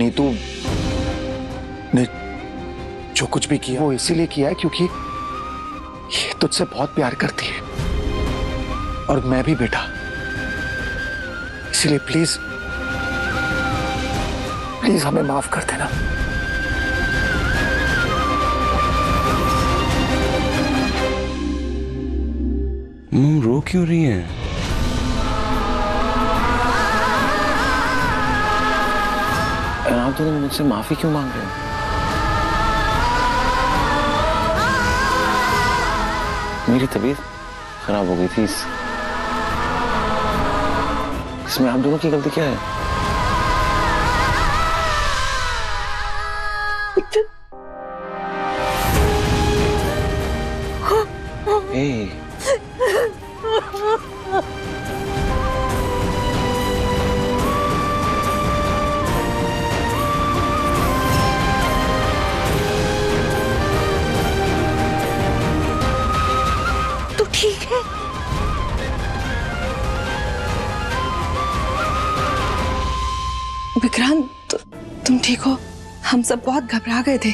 नीतू ने जो कुछ भी किया वो इसीलिए किया है क्योंकि ये तुझसे बहुत प्यार करती है और मैं भी बेटा, इसीलिए प्लीज प्लीज हमें माफ कर देना। मुंह रो क्यों रही है? आप दोनों मुझसे माफी क्यों मांग रहे हो? मेरी तबीयत खराब हो गई थी, इसमें आप दोनों की गलती क्या है? ए, तू ठीक है? विक्रांत, तुम ठीक हो? हम सब बहुत घबरा गए थे।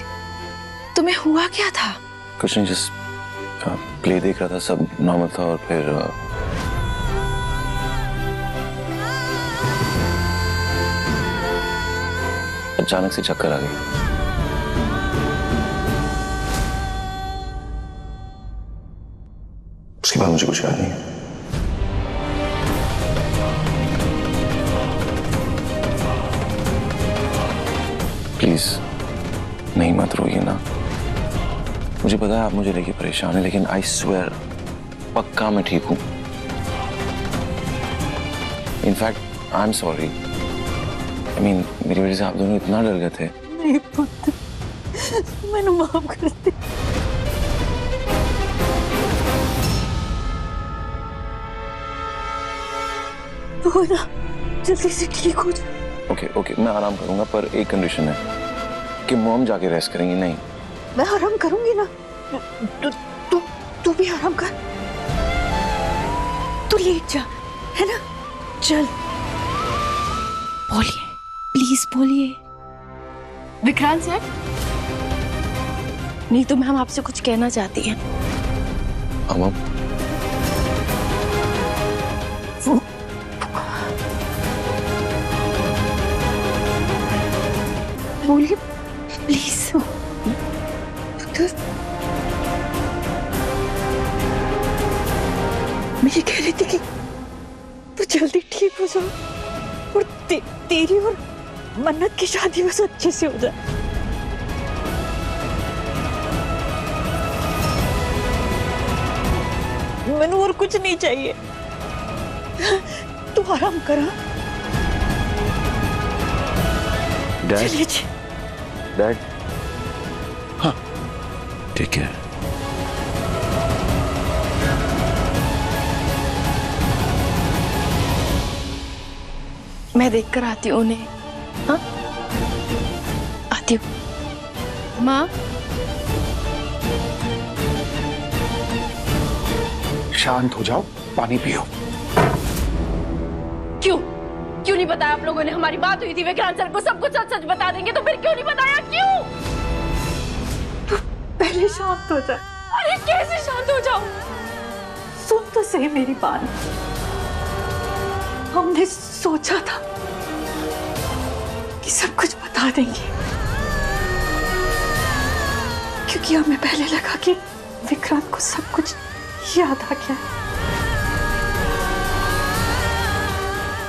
तुम्हें हुआ क्या था? कुछ नहीं, जस्ट प्ले देख रहा था, सब नॉर्मल था और फिर अचानक से चक्कर आ गई। उसके बाद मुझे कुछ याद नहीं है। प्लीज नहीं, मत रोइए ना। मुझे पता है आप मुझे लेके परेशान है, लेकिन आई स्वेयर पक्का मैं ठीक हूं। In fact I am sorry. I mean मेरी वजह से आप दोनों इतना डर गए थे। नहीं पुत्र, मैंने माफ कर दे। तो ना जल्दी से ठीक हो जा। ओके ओके, मैं आराम करूंगा, पर एक कंडीशन है कि मॉम जाके रेस्ट करेंगी। नहीं, मैं आराम करूंगी ना। तू तू तू भी आराम कर। तू लेट जा, है ना? चल बोलिए, प्लीज बोलिए। विक्रांत सर, नीतू मैम आपसे कुछ कहना चाहती हैं। मॉम, बोलिए प्लीज। मैं ये कह रही थी कि तू जल्दी ठीक हो जाओ और तेरी और मन्नत की शादी बस अच्छे से हो जाए। मैंने और कुछ नहीं चाहिए। तू आराम करा। चलिए जी। डैड, हाँ ठीक है। मैं देखकर आती हूँ उन्हें। हाँ, आती हूँ। माँ, शांत हो जाओ, पानी पियो। क्यों क्यों नहीं बताया आप लोगों ने? हमारी बात हुई थी, विक्रांत सर को सब कुछ सच सच बता देंगे, तो फिर क्यों नहीं बताया? क्यों? तू पहले शांत हो जा। अरे कैसे शांत हो जाऊं? सुन तो सही मेरी बात। हमने सोचा था कि सब कुछ बता देंगे, क्योंकि हमें पहले लगा कि विक्रांत को सब कुछ याद आ गया।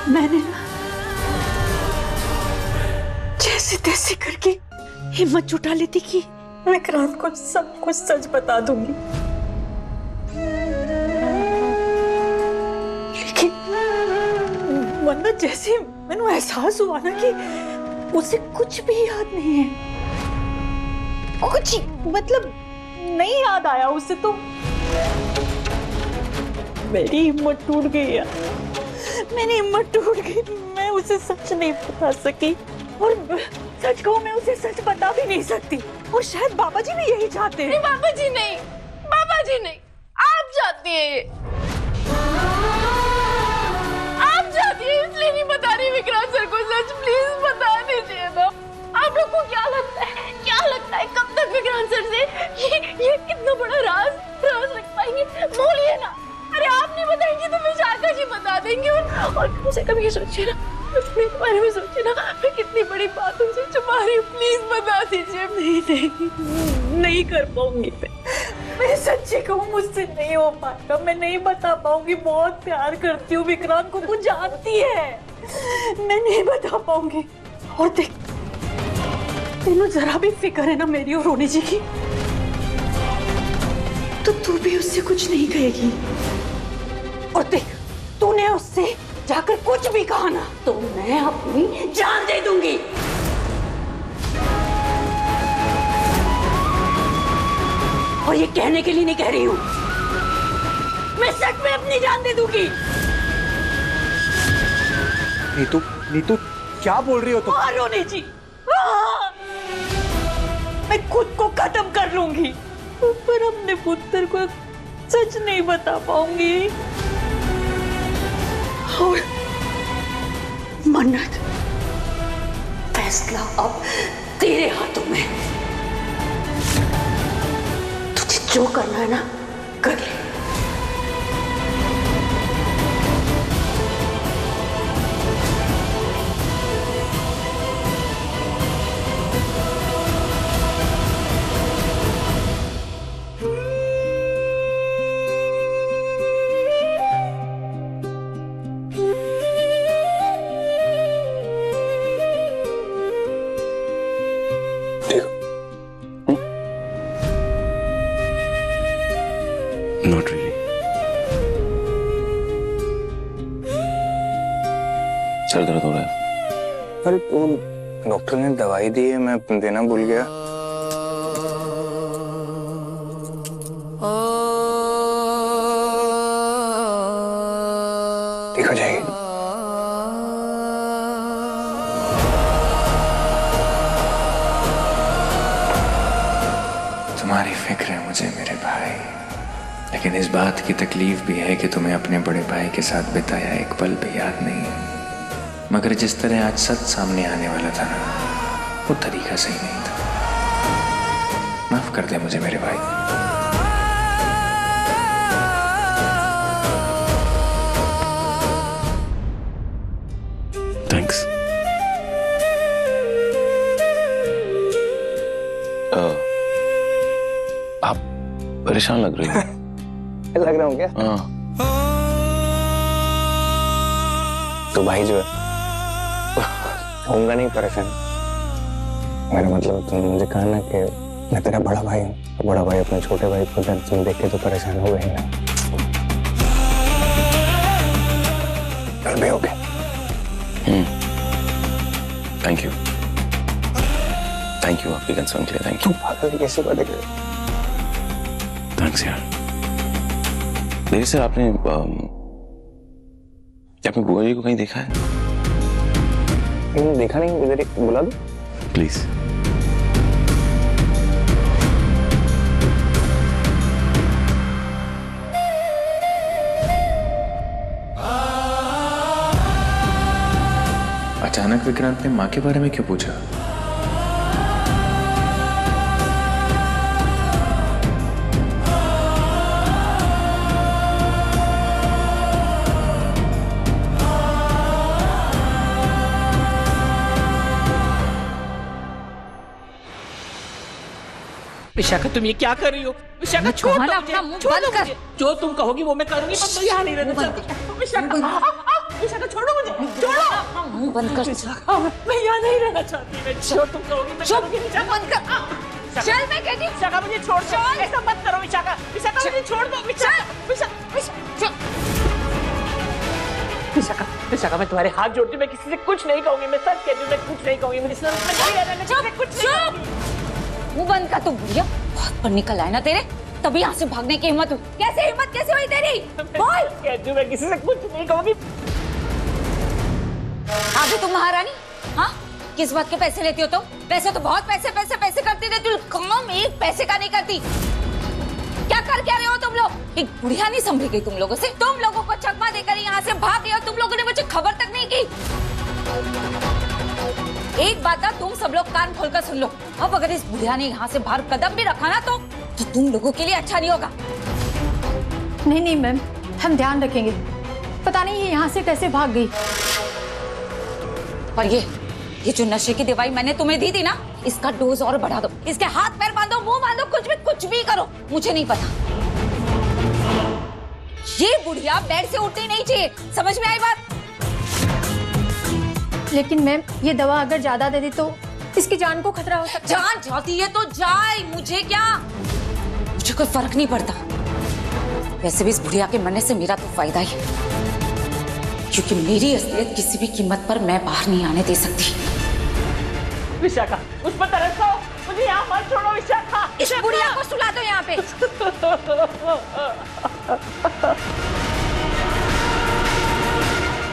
मैंने ना जैसे तैसे करके हिम्मत जुटा लेती कि विक्रांत को सब कुछ सच बता दूंगी, लेकिन वरना जैसे मैंने एहसास हुआ ना कि उसे कुछ भी याद नहीं है, कुछ मतलब नहीं याद आया उसे, तो मेरी हिम्मत टूट गई है। मेरी हिम्मत टूट गई। मैं उसे सच नहीं बता सकी, और सच कहूं मैं उसे सच बता भी नहीं सकती, और शायद बाबा जी भी यही चाहते हैं। नहीं बाबा जी नहीं, बाबा जी नहीं, आप चाहती हैं ये। आप चाहती हैं, इसलिए नहीं बता रही विक्रांत सर को सच। प्लीज बता दीजिए ना। और कम से कम ये सोचिए ना, मेरे बारे में सोचिए ना, मैं कितनी बड़ी बात उनसे छुपा रही हूँ। प्लीज बता दीजिए। नहीं कर पाऊंगी मैं सच्ची कहूँ, मुझसे नहीं हो पाएगा। मैं नहीं बता पाऊंगी। बहुत प्यार करती हूँ विक्रांत को, तू जानती है। मैं नहीं बता पाऊंगी। और देख, तेनू जरा भी फिक्र है ना मेरी और रोनी जी की, तो तू भी उससे कुछ नहीं कहेगी। और देख, तूने उससे जाकर कुछ भी कहा ना तो मैं अपनी जान दे दूंगी। और ये कहने के लिए नहीं कह रही हूं, मैं सच में अपनी जान दे दूंगी। नीतू क्या बोल रही हो तुम? हाँ रोनी जी, हाँ। मैं खुद को खत्म कर लूंगी, पर अपने पुत्र को सच नहीं बता पाऊंगी। और मन्नत, फैसला अब तेरे हाथों में। तुझे जो करना है ना कर ले। Not really. सर दर्द हो रहा है। अरे वो डॉक्टर ने दवाई दी है, मैं देना भूल गया। ठीक हो जाएगी। तुम्हारी फिक्र है मुझे मेरे भाई, लेकिन इस बात की तकलीफ भी है कि तुम्हें अपने बड़े भाई के साथ बिताया एक पल भी याद नहीं है। मगर जिस तरह आज सच सामने आने वाला था ना, वो तरीका सही नहीं था। माफ कर दे मुझे मेरे भाई। Thanks. आप परेशान लग रही हो। लग रहा हूँ क्या? हाँ। तो भाई जो है होऊंगा नहीं परेशान। मेरा मतलब तुमने मुझे कहा ना कि मैं तेरा बड़ा भाई हूँ, तो बड़ा भाई अपने छोटे भाई को दर्द में देख के तो परेशान हो गए ना। चल भी हो गए। थैंक यू आपकी कंसर्न के लिए। थैंक तू यू। पागल कैसे बातें कर? Thanks यार। देखिए सर, आपने बुआ जी को कहीं देखा है? मैंने देखा नहीं, इधर एक बुला दो Please. अचानक विक्रांत ने माँ के बारे में क्यों पूछा? विशाखा, तुम ये क्या कर रही हो? विशाखा छोड़ दो मुझे, छोड़ दो मुझे। जो तुम कहोगी वो मैं करूंगी, पर मैं यहाँ नहीं रहना चाहती। विशाखा, विशाखा छोड़ो मुझे, छोड़ो। मुंह बंद कर। विशाखा, मैं यहाँ नहीं रहना चाहती। मैं जो तुम कहोगी मैं करूंगी। विशाखा बंद कर। चल मैं कहती हूँ। विशाखा मुझे छोड़ दो, ऐसा मत करो विशाखा। विशाखा मुझे छोड़ दो। विशाखा, मैं तुम्हारे हाथ जोड़ती हूँ, मैं किसी से कुछ नहीं कहूंगी। मैं सच कहती हूँ, मैं कुछ नहीं कहूंगी। मुझे कुछ नहीं। मुंह बंद कर। तू बुढ़िया, बहुत पर निकल आए ना तेरे, तभी यहाँ से भागने की हिम्मत हुई। कैसे हुई तेरी? बोल। कहती हूँ मैं किसी से कुछ नहीं कहूंगी। आगे तुम महारानी, हाँ? किस बात के पैसे लेती हो तुम? पैसे तो बहुत पैसे करती रहती हो, काम एक पैसे का नहीं करती। क्या रहे हो तुम लोग? एक बुढ़िया नहीं संभली गई तुम लोगों से। तुम लोगों को चकमा देकर यहाँ से भाग गए और तुम लोगों ने मुझे खबर तक नहीं की। एक बात ना, तुम सब लोग कान खोलकर सुन लो। अब अगर इस बुढ़िया ने यहाँ से बाहर कदम भी रखा ना तो तुम लोगों के लिए अच्छा नहीं होगा। नहीं मैम, हम ध्यान रखेंगे। पता नहीं ये यहाँ से कैसे भाग गई। और ये जो नशे की दवाई मैंने तुम्हें दी थी ना, इसका डोज और बढ़ा दो, इसके हाथ पैर बांधो, मुंह बांधो, कुछ भी करो, मुझे नहीं पता। ये बुढ़िया बेड से उठनी नहीं चाहिए, समझ में आई बात? लेकिन मैम ये दवा अगर ज्यादा दे दी तो इसकी जान को खतरा हो सकता है। जान जाती है तो जाए, मुझे क्या, मुझे कोई फर्क नहीं पड़ता। वैसे भी इस बुढ़िया के मरने से मेरा तो फायदा ही है, क्योंकि मेरी असलियत किसी भी कीमत पर मैं बाहर नहीं आने दे सकती। विशाखा, उस पर तरसो, मुझे यहाँ मत छोड़ो विशाखा। इस बुढ़िया को सुला दो यहाँ पे।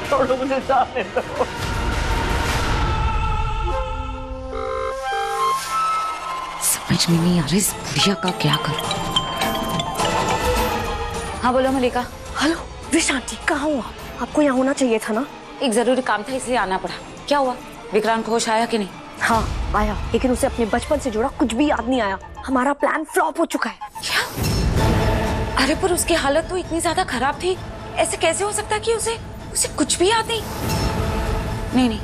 छोड़ो मुझे, जाने दो। समझ में नहीं आ रहा इस बुढ़िया का क्या करूं। हाँ बोलो मलिका। हेलो विश आंटी, कहाँ हुआ? आपको यहाँ होना चाहिए था ना। एक जरूरी काम था इसलिए आना पड़ा। क्या हुआ, विक्रांत को होश आया कि नहीं? हाँ आया, लेकिन उसे अपने बचपन से जुड़ा कुछ भी याद नहीं आया। हमारा प्लान फ्लॉप हो चुका है। क्या? अरे पर उसकी हालत तो इतनी ज्यादा खराब थी, ऐसे कैसे हो सकता कि उसे कुछ भी याद नहीं? नहीं,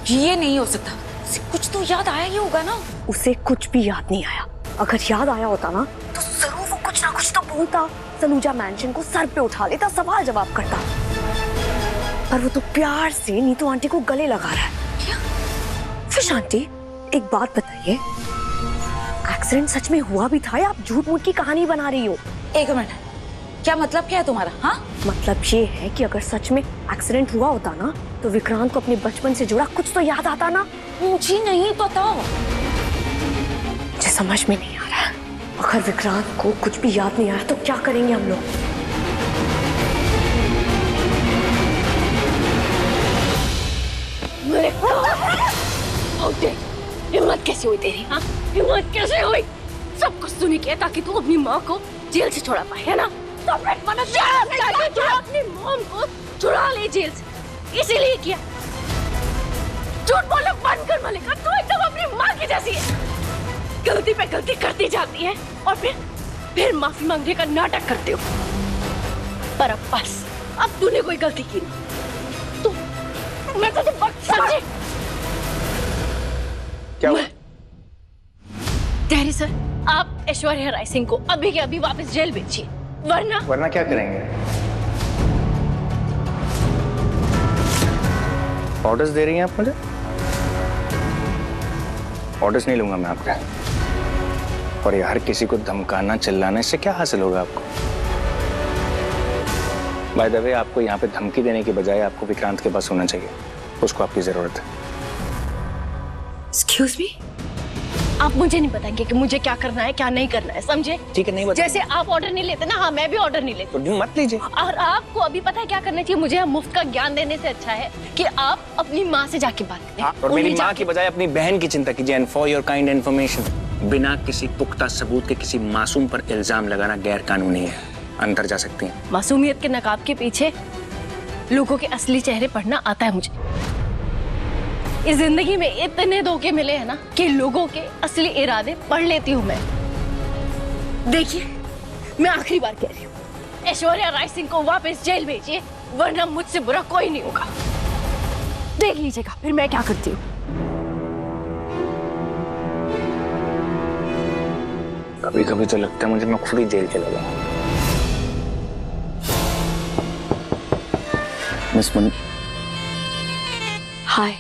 ये नहीं हो सकता। उसे कुछ तो याद आया ही होगा ना। उसे कुछ भी याद नहीं आया। अगर याद आया होता ना तो जरूर वो कुछ ना कुछ तो बोलता, सलूजा मैंशन को सर पे उठा लेता, सवाल जवाब करता। पर वो तो प्यार से नीतू आंटी को गले लगा रहा है। क्या? फिश आंटी, एक बात बताइए, एक्सीडेंट सच में हुआ भी था या आप झूठ मूठ की कहानी बना रही हो? एक मिनट, क्या मतलब क्या है तुम्हारा? हाँ, मतलब ये है कि अगर सच में एक्सीडेंट हुआ होता ना तो विक्रांत को अपने बचपन से जुड़ा कुछ तो याद आता ना। मुझे नहीं पता। मुझे समझ में नहीं आ रहा है, अगर विक्रांत को कुछ भी याद नहीं आया तो क्या करेंगे हम लोग? हिम्मत कैसे हुई तेरी? हाँ, हिम्मत कैसे हुई? सब कुछ तूने किया ताकि तू अपनी माँ को जेल से छुड़ा पाए, है ना? तो अपनी मॉम को छुड़ा ले जेल से, इसीलिए किया। झूठ बोलना बंद कर मलिका, तू एकदम अपनी माँ की जैसी है। गलती पे गलती करती जाती है और फिर माफी मांगने का नाटक करते हो। पर अब बस, अब तूने कोई गलती की नहीं तो मैं तो समझे। क्या हुआ? डैडी सर, आप ऐश्वर्या राय सिंह को अभी के अभी वापस जेल भेजिए, वरना क्या करेंगे? ऑर्डर्स दे रही हैं आप मुझे? ऑर्डर्स नहीं लूंगा मैं आपका। और ये हर किसी को धमकाना चिल्लाने से क्या हासिल होगा आपको? बाय द वे, आपको यहाँ पे धमकी देने की बजाय आपको विक्रांत के पास होना चाहिए, उसको आपकी जरूरत है। एक्सक्यूज मी, आप मुझे नहीं बताएंगे कि मुझे क्या करना है क्या नहीं करना है, समझे? ठीक है, नहीं बता। जैसे आप ऑर्डर नहीं लेते ना, हाँ मैं भी ऑर्डर नहीं लेती। तो मत लीजिए। और आपको अभी पता है क्या करना चाहिए? मुझे मुफ्त का ज्ञान देने से अच्छा है कि आप अपनी माँ से जाके बात करें। और मेरी माँ की बजाय अपनी बहन की चिंता कीजिए। And for your kind information, बिना किसी पुख्ता सबूत के किसी मासूम पर इल्जाम लगाना गैर कानूनी है, अंदर जा सकती हैं। मासूमियत के नकाब के पीछे लोगों के असली चेहरे पढ़ना आता है मुझे। इस जिंदगी में इतने धोखे मिले हैं ना कि लोगों के असली इरादे पढ़ लेती हूँ मैं। देखिए, मैं आखिरी बार कह रही हूँ, ऐश्वर्या राय सिंह को वापस जेल भेजिए, वरना मुझसे बुरा कोई नहीं होगा। देख लीजिएगा फिर मैं क्या करती हूँ। कभी कभी तो लगता है मुझे मैं खुद ही जेल चला जाऊँ। मिस मन, हाय।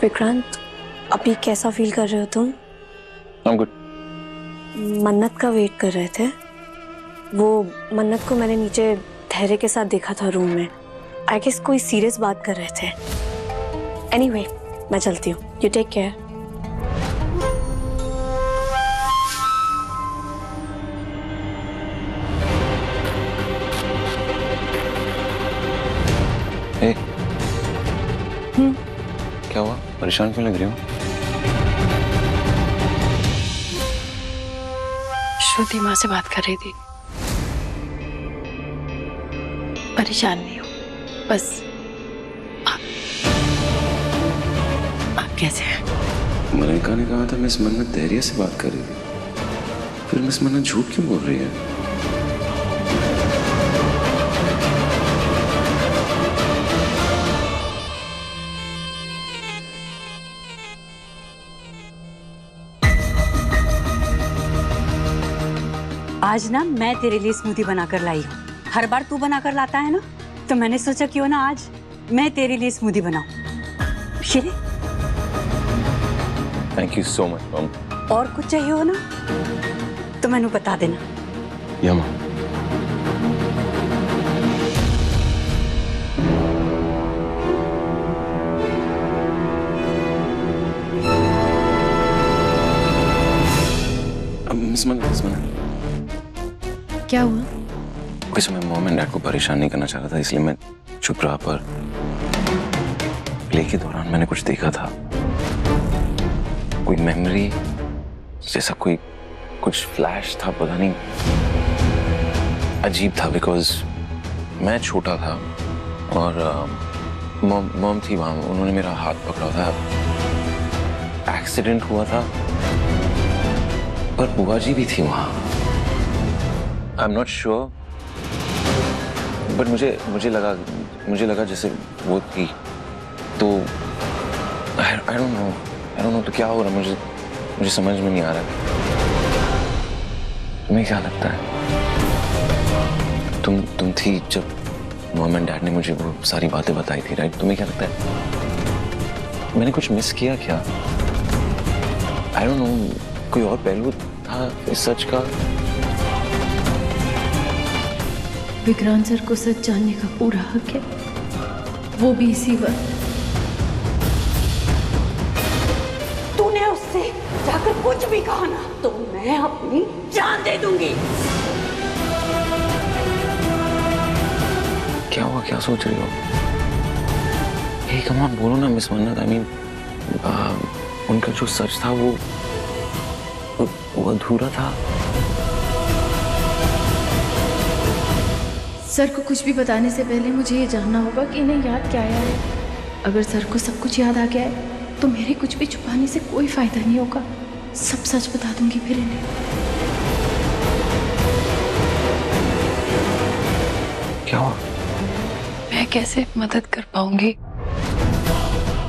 विक्रांत, अभी कैसा फील कर रहे हो तुम? I'm good. मन्नत का वेट कर रहे थे। वो मन्नत को मैंने नीचे धैर्य के साथ देखा था रूम में। आई गेस कोई सीरियस बात कर रहे थे। एनीवे, मैं चलती हूँ। You take care. क्या हुआ? परेशान क्यों लग रही हो? श्रुति माँ से बात कर रही थी। परेशान नहीं हो, बस आप कैसे हैं? मलिका ने कहा था मिस मन्नत धैर्य से बात कर रही थी। फिर मिस मन्नत झूठ क्यों बोल रही है? आज ना मैं तेरे लिए स्मूदी बनाकर लाई हूँ। हर बार तू बनाकर लाता है ना, तो मैंने सोचा क्यों ना आज मैं तेरे लिए स्मूदी बनाऊं। ये ले। थैंक यू सो मच मम। और कुछ चाहिए हो ना तो मैंने बता देना। या मम। मिस मन्नत क्या हुआ? वैसे मैं मॉम एंड डैड को परेशान नहीं करना चाह रहा था, इसलिए मैं चुप रहा, पर प्ले के दौरान मैंने कुछ देखा था। कोई मेमोरी जैसा कोई कुछ फ्लैश था, पता नहीं अजीब था। बिकॉज मैं छोटा था और मॉम थी वहां, उन्होंने मेरा हाथ पकड़ा था। एक्सीडेंट हुआ था पर बुआ जी भी थी वहां। I am not sure, but मुझे लगा जैसे वो थी। तो आई डोंट नो तो क्या हो रहा, मुझे समझ में नहीं आ रहा। तुम्हें क्या लगता है? तुम थी जब मॉम एंड डैड ने मुझे वो सारी बातें बताई थी, राइट? तुम्हें क्या लगता है मैंने कुछ मिस किया क्या? आई डोंट नो, कोई और पहलू था इस सच का? विक्रांत सर को सच जानने का पूरा हक है, वो भी इसी वक्त। तूने उससे जाकर कुछ भी कहा ना तो मैं अपनी जान दे दूंगी। क्या हुआ, क्या सोच रही हो? हे कम ऑन, बोलो ना मिस मन्नत। आई मीन उनका जो सच था वो अधूरा था। सर को कुछ भी बताने से पहले मुझे ये जानना होगा कि इन्हें याद क्या आया है। अगर सर को सब कुछ याद आ गया है तो मेरे कुछ भी छुपाने से कोई फायदा नहीं होगा। सब सच बता दूंगी फिर इन्हें। क्या हुआ? मैं कैसे मदद कर पाऊंगी?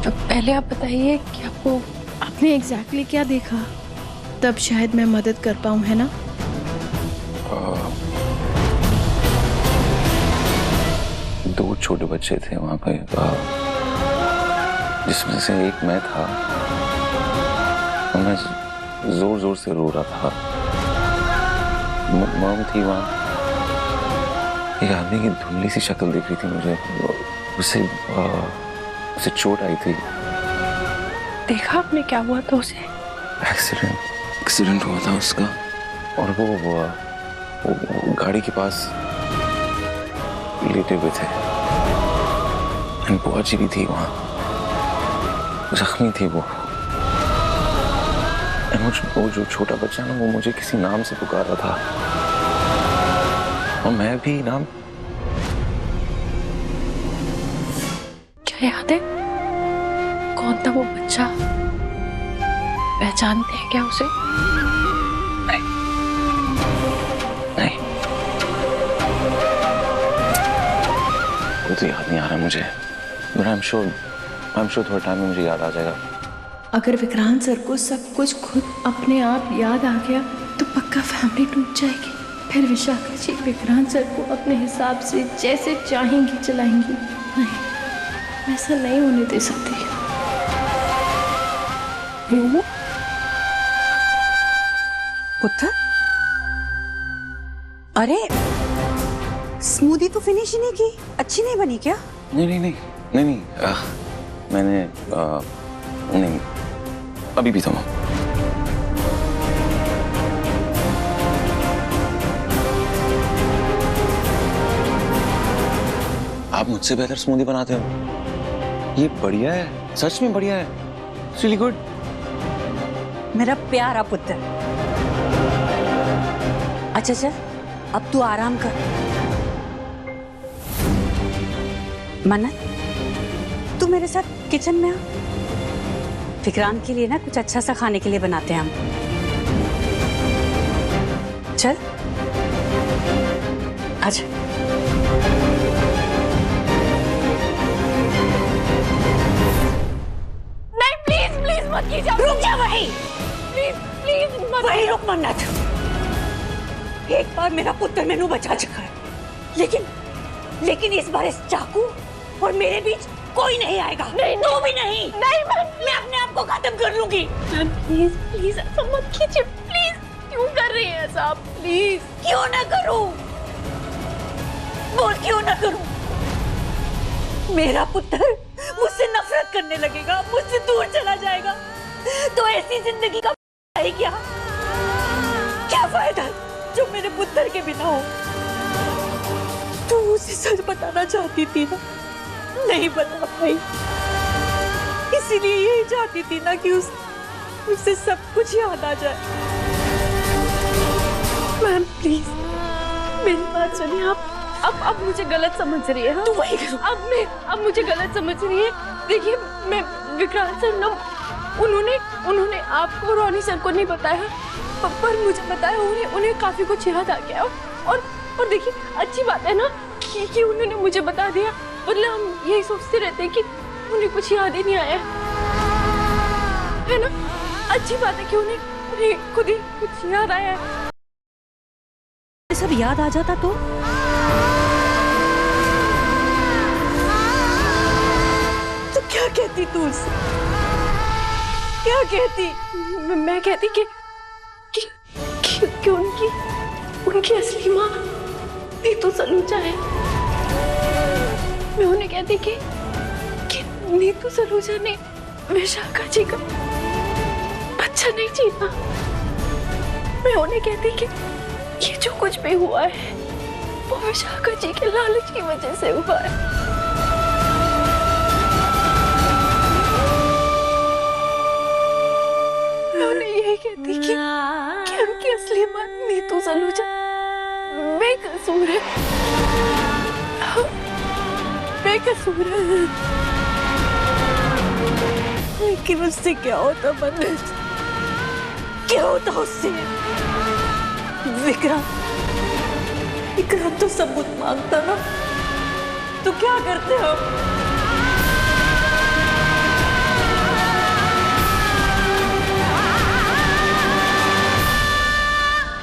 तो पहले आप बताइए कि आपने एग्जैक्टली क्या देखा, तब शायद मैं मदद कर पाऊं, है ना? दो छोटे बच्चे थे वहां पे, जिसमें से एक मैं था। मैं जोर जोर से रो रहा था। मॉम थी वहां। एक आदमी की धुंधली सी शक्ल दिख रही थी मुझे। उसे चोट आई थी। देखा आपने क्या हुआ था उसे? एक्सीडेंट हुआ था उसका, और वो गाड़ी के पास लेटे हुए थे। बुआ जी भी थी वहां, जख्मी थी वो। वो जो छोटा बच्चा ना, वो मुझे किसी नाम से पुकार रहा था, और मैं भी नाम। क्या याद है कौन था वो बच्चा? पहचानते हैं क्या उसे? नहीं, वो तो याद नहीं आ रहा मुझे। बट आई एम श्योर थोड़ा टाइम में मुझे याद आ जाएगा। अगर विक्रांत सर को सब कुछ खुद अपने आप याद आ गया तो पक्का फैमिली टूट जाएगी। फिर विशाखा जी विक्रांत सर को अपने हिसाब से जैसे चाहेंगी चलाएंगी। नहीं, ऐसा नहीं होने दे सकती। पुत्र, अरे स्मूदी तो फिनिश ही नहीं की। अच्छी नहीं बनी क्या? नहीं, मैंने नहीं, अभी भी तो। आप मुझसे बेहतर स्मूदी बनाते हो। ये बढ़िया है, सच में बढ़िया है। It's really good. मेरा प्यारा पुत्र। अच्छा चल, अब तू आराम कर। मन्नत, तू मेरे साथ किचन में आ। विक्रांत के लिए ना कुछ अच्छा सा खाने के लिए बनाते हैं हम। चल आजा। नहीं प्लीज प्लीज मत कीजिए। रुक जा वहीं, प्लीज प्लीज मत। वहीं रुक मन्नत। एक बार मेरा पुत्र मैनू बचा चुका है, लेकिन इस बार इस चाकू और मेरे बीच कोई नहीं आएगा। नहीं, तू भी नहीं। नहीं मैं अपने आप को खत्म कर लूंगी। प्लीज प्लीज ऐसा मत कीजिए प्लीज। क्यों कर रही हैं ऐसा आप? प्लीज। क्यों ना करूं? बोल क्यों ना करूं? मेरा पुत्र मुझसे नफरत करने लगेगा, मुझसे दूर चला जाएगा, तो ऐसी जिंदगी का फायदा ही क्या? क्या फायदा जो मेरे पुत्र के बिना हो? तू उसे सच बताना चाहती थी ना, नहीं बता पाई, इसीलिए यही चाहती थी ना कि उसे सब कुछ याद आ जाए। मैम प्लीज मेरी बात सुनिए। आप अब मुझे गलत समझ रही है। तू वही करो। अब मुझे गलत समझ रही है। देखिए मैं विक्रांत सर ना उन्होंने आपको रोनी सर को नहीं बताया, पर मुझे बताया। उन्हें काफी कुछ याद आ गया। और देखिए अच्छी बात है ना कि उन्होंने मुझे बता दिया, वरना हम यही सोचते रहते कि उन्हें कुछ याद ही नहीं आया है ना। अच्छी बात है कि उन्हें खुद ही कुछ याद आया है। सब याद आ जाता तो क्या कहती तू उससे? क्या कहती? मैं कहती कि उनकी असली माँ नीतू सलूजा है। मैं उन्हें कहती कि नीतू सलूजा ने विशाखा जी का बच्चा नहीं जीता। मैं उन्हें कहती कि ये जो कुछ भी हुआ है वो विशाखा जी के लालच की वजह से हुआ है। मैं उन्हें यही कहती कि उनकी असली मां नीतू सलूजा बेकसूर है, बेकसूर है। लेकिन उससे क्या होता मन्नत? क्या होता उससे? विक्रांत तो सबूत मांगता ना, तो क्या करते हो?